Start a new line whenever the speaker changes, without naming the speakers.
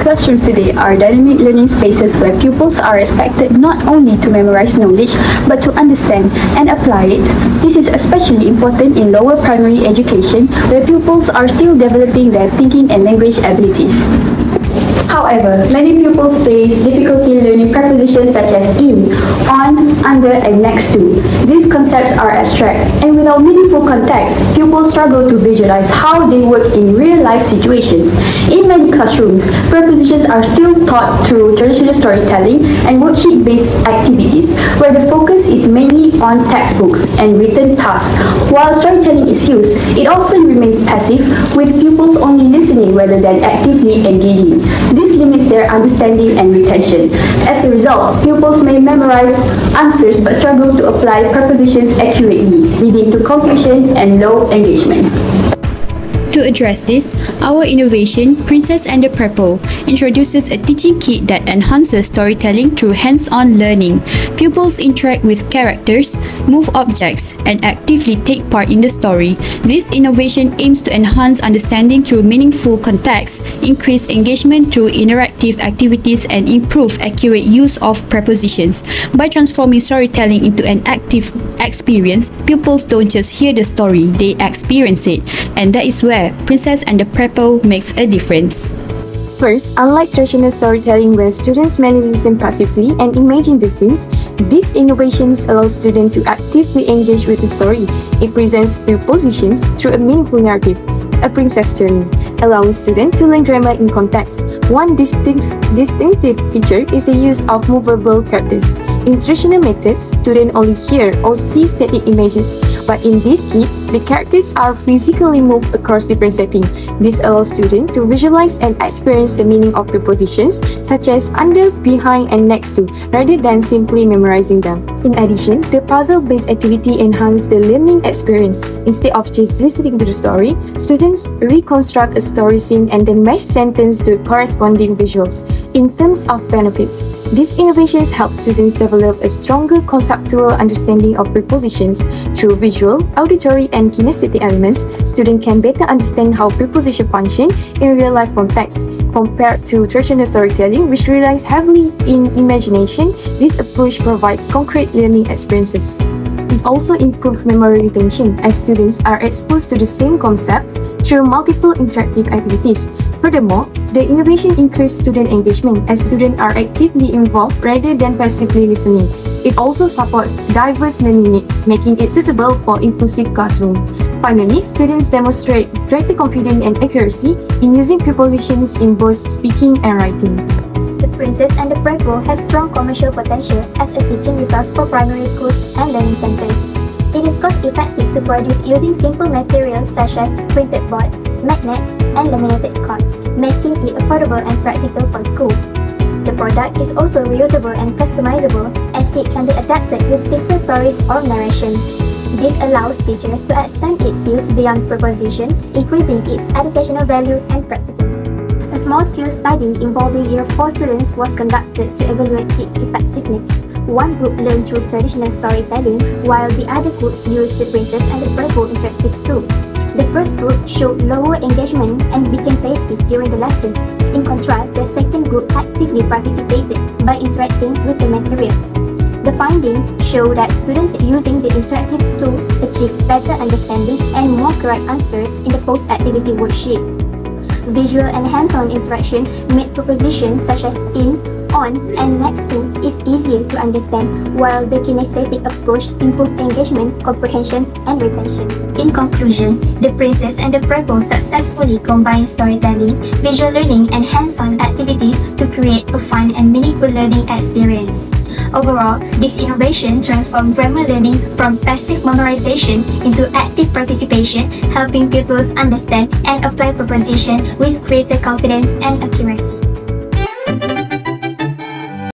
Classrooms today are dynamic learning spaces where pupils are expected not only to memorize knowledge but to understand and apply it. This is especially important in lower primary education where pupils are still developing their thinking and language abilities. However, many pupils face difficulty learning prepositions such as in, on, under, and next to. These concepts are abstract, and without meaningful context, pupils struggle to visualize how they work in real-life situations. In many classrooms, prepositions are still taught through traditional storytelling and worksheet-based activities, where the focus is mainly on textbooks and written tasks. While storytelling is used, it often remains passive, with pupils only listening rather than actively engaging. This limits their understanding and retention. As a result, pupils may memorize answers but struggle to apply prepositions accurately, leading to confusion and low engagement.
To address this, our innovation, Princess and the Prepo, introduces a teaching kit that enhances storytelling through hands-on learning. Pupils interact with characters, move objects, and actively take part in the story. This innovation aims to enhance understanding through meaningful context, increase engagement through interactive activities, and improve accurate use of prepositions. By transforming storytelling into an active experience, pupils don't just hear the story, they experience it. And that is where Princess and the Prepo makes a difference.
First, unlike traditional storytelling where students mainly listen passively and imagine the scenes, these innovations allow students to actively engage with the story. It presents prepositions through a meaningful narrative, a princess journey, allowing students to learn grammar in context. One distinctive feature is the use of movable characters. In traditional methods, students only hear or see static images, but in this kit, the characters are physically moved across different settings. This allows students to visualize and experience the meaning of prepositions such as under, behind, and next to, rather than simply memorizing them. In addition, the puzzle-based activity enhances the learning experience. Instead of just listening to the story, students reconstruct a story scene and then match sentence to corresponding visuals. In terms of benefits, these innovations help students develop a stronger conceptual understanding of prepositions. Through visual, auditory, and kinesthetic elements, students can better understand how prepositions function in real-life context. Compared to traditional storytelling, which relies heavily in imagination, this approach provides concrete learning experiences. It also improves memory retention as students are exposed to the same concepts through multiple interactive activities. Furthermore, the innovation increases student engagement as students are actively involved rather than passively listening. It also supports diverse learning needs, making it suitable for inclusive classroom. Finally, students demonstrate greater confidence and accuracy in using prepositions in both speaking and writing.
The Princess and the Prepo has strong commercial potential as a teaching resource for primary schools and learning centers. It is cost-effective to produce using simple materials such as printed boards, magnets, and laminated cards, making it affordable and practical for schools. The product is also reusable and customizable as it can be adapted with different stories or narrations. This allows teachers to extend its use beyond preposition, increasing its educational value and practicality. A small-scale study involving Year 4 students was conducted to evaluate its effectiveness. One group learned through traditional storytelling, while the other group used the Princess and the Prepo interactive tool. The first group showed lower engagement and became passive during the lesson. In contrast, the second group actively participated by interacting with the materials. The findings show that students using the interactive tool achieved better understanding and more correct answers in the post-activity worksheet. Visual and hands-on interaction made prepositions such as in, on, and next to is easier to understand, while the kinesthetic approach improved engagement, comprehension, and retention. In conclusion, the Princess and the Prepo successfully combine storytelling, visual learning, and hands-on activities to create a fun and meaningful learning experience. Overall, this innovation transformed grammar learning from passive memorization into active participation, helping pupils understand and apply preposition with greater confidence and accuracy.